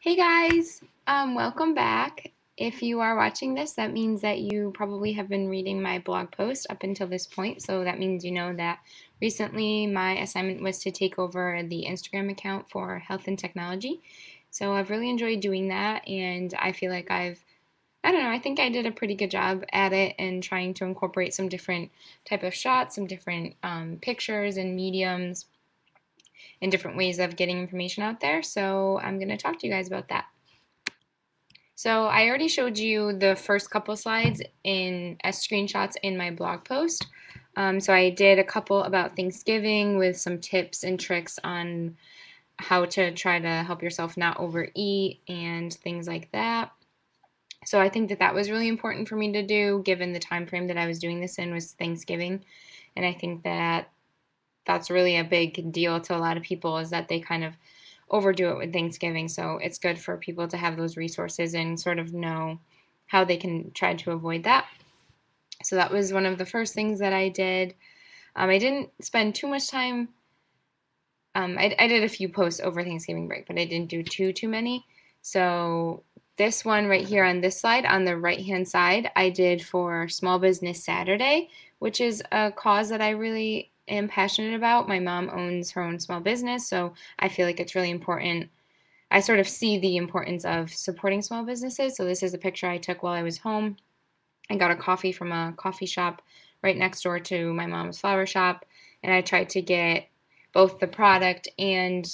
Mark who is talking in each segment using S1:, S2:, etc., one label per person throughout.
S1: Hey guys, welcome back. If you are watching this, that means that you probably have been reading my blog post up until this point. So that means you know that recently my assignment was to take over the Instagram account for health and technology. So I've really enjoyed doing that, and I feel like I don't know, I think I did a pretty good job at it and trying to incorporate some different type of shots, some different pictures and mediums and different ways of getting information out there. So I'm going to talk to you guys about that. So I already showed you the first couple slides as screenshots in my blog post. So I did a couple about Thanksgiving with some tips and tricks on how to try to help yourself not overeat and things like that. So I think that that was really important for me to do given the time frame that I was doing this in was Thanksgiving. And I think that that's really a big deal to a lot of people is that they kind of overdo it with Thanksgiving. So it's good for people to have those resources and sort of know how they can try to avoid that. So that was one of the first things that I did. I didn't spend too much time. I did a few posts over Thanksgiving break, but I didn't do too many. So this one right here on this slide, on the right-hand side, I did for Small Business Saturday, which is a cause that I really am passionate about. My mom owns her own small business, so I feel like it's really important. I sort of see the importance of supporting small businesses. So this is a picture I took while I was home. I got a coffee from a coffee shop right next door to my mom's flower shop, and I tried to get both the product and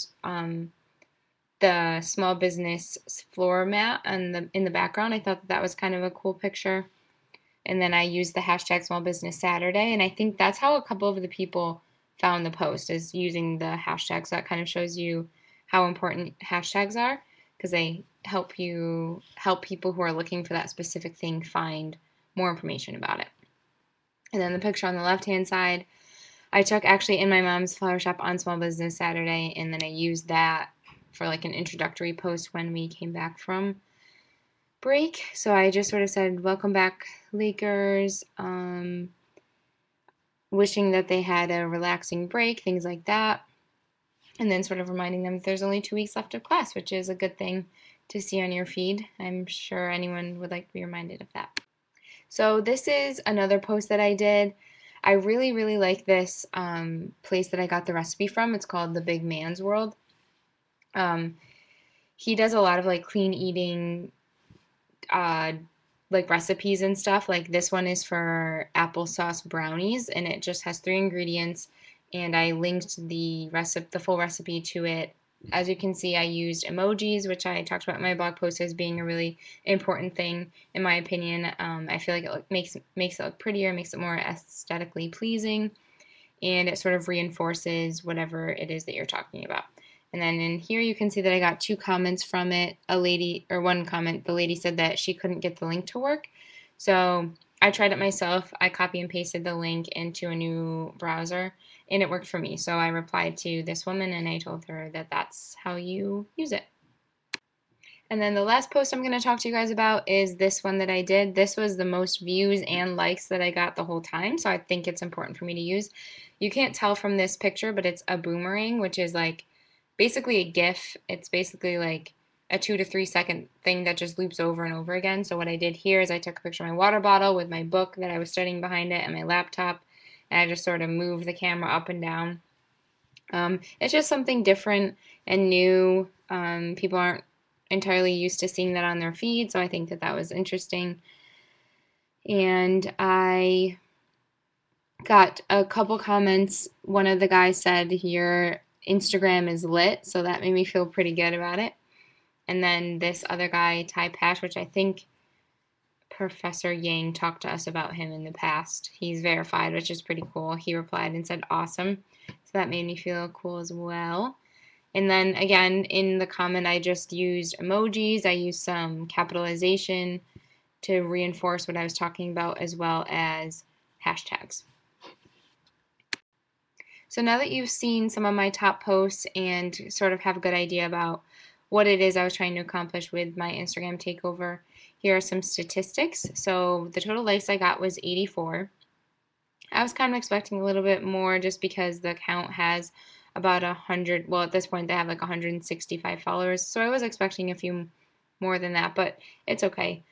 S1: the small business floor mat in the background. I thought that that was kind of a cool picture. And then I used the hashtag Small Business Saturday, and I think that's how a couple of the people found the post is using the hashtag. So that kind of shows you how important hashtags are because they help people who are looking for that specific thing find more information about it. And then the picture on the left hand side, I took actually in my mom's flower shop on Small Business Saturday, and then I used that for like an introductory post when we came back from break. So I just sort of said, "Welcome back, Lakers." Wishing that they had a relaxing break, things like that. And then sort of reminding them that there's only 2 weeks left of class, which is a good thing to see on your feed. I'm sure anyone would like to be reminded of that. So this is another post that I did. I really like this place that I got the recipe from. It's called The Big Man's World. He does a lot of like clean eating uh, like recipes and stuff. Like this one is for applesauce brownies, and it just has 3 ingredients. And I linked the full recipe to it. As you can see, I used emojis, which I talked about in my blog post as being a really important thing, in my opinion. I feel like makes it look prettier, makes it more aesthetically pleasing, and it sort of reinforces whatever it is that you're talking about. And then in here you can see that I got 2 comments from it. One comment, the lady said that she couldn't get the link to work. So I tried it myself. I copy and pasted the link into a new browser and it worked for me. So I replied to this woman and I told her that that's how you use it. And then the last post I'm going to talk to you guys about is this one that I did. This was the most views and likes that I got the whole time, so I think it's important for me to use. You can't tell from this picture, but it's a boomerang, which is like basically a GIF. It's basically like a 2 to 3 second thing that just loops over and over again. So what I did here is I took a picture of my water bottle with my book that I was studying behind it and my laptop, and I just sort of moved the camera up and down. It's just something different and new. People aren't entirely used to seeing that on their feed, so I think that that was interesting. And I got a couple comments. One of the guys said, "Your Instagram is lit," so that made me feel pretty good about it. And then this other guy, Ty Pash, which I think Professor Yang talked to us about him in the past. He's verified, which is pretty cool. He replied and said, "Awesome." So that made me feel cool as well. And then again, in the comment, I just used emojis. I used some capitalization to reinforce what I was talking about, as well as hashtags. So now that you've seen some of my top posts and sort of have a good idea about what it is I was trying to accomplish with my Instagram takeover, here are some statistics. So the total likes I got was 84. I was kind of expecting a little bit more just because the account has about 100. Well, at this point, they have like 165 followers. So I was expecting a few more than that, but it's okay.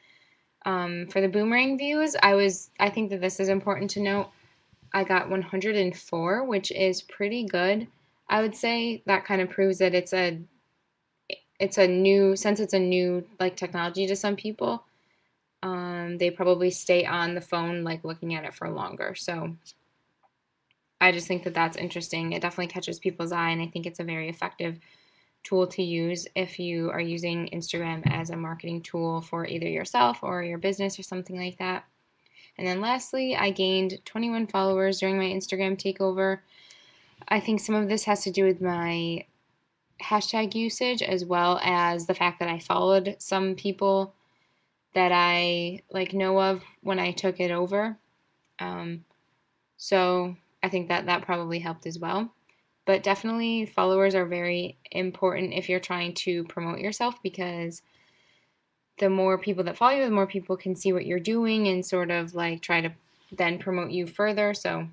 S1: For the boomerang views, I think that this is important to note. I got 104, which is pretty good. I would say that kind of proves that it's a new, since it's a new like technology to some people, they probably stay on the phone like looking at it for longer. So I just think that that's interesting. It definitely catches people's eye, and I think it's a very effective tool to use if you are using Instagram as a marketing tool for either yourself or your business or something like that. And then lastly, I gained 21 followers during my Instagram takeover. I think some of this has to do with my hashtag usage as well as the fact that I followed some people that I like know of when I took it over. Um, so I think that that probably helped as well. But definitely followers are very important if you're trying to promote yourself, because the more people that follow you, the more people can see what you're doing and sort of like try to then promote you further. So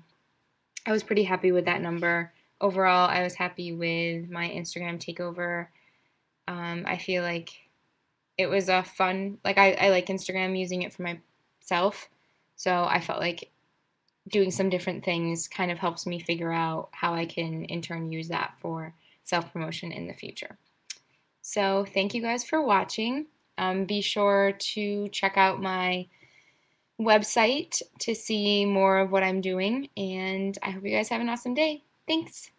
S1: I was pretty happy with that number. Overall, I was happy with my Instagram takeover. I feel like it was a fun, like I like Instagram, using it for myself. So I felt like doing some different things kind of helps me figure out how I can in turn use that for self promotion in the future. So thank you guys for watching. Be sure to check out my website to see more of what I'm doing, and I hope you guys have an awesome day. Thanks.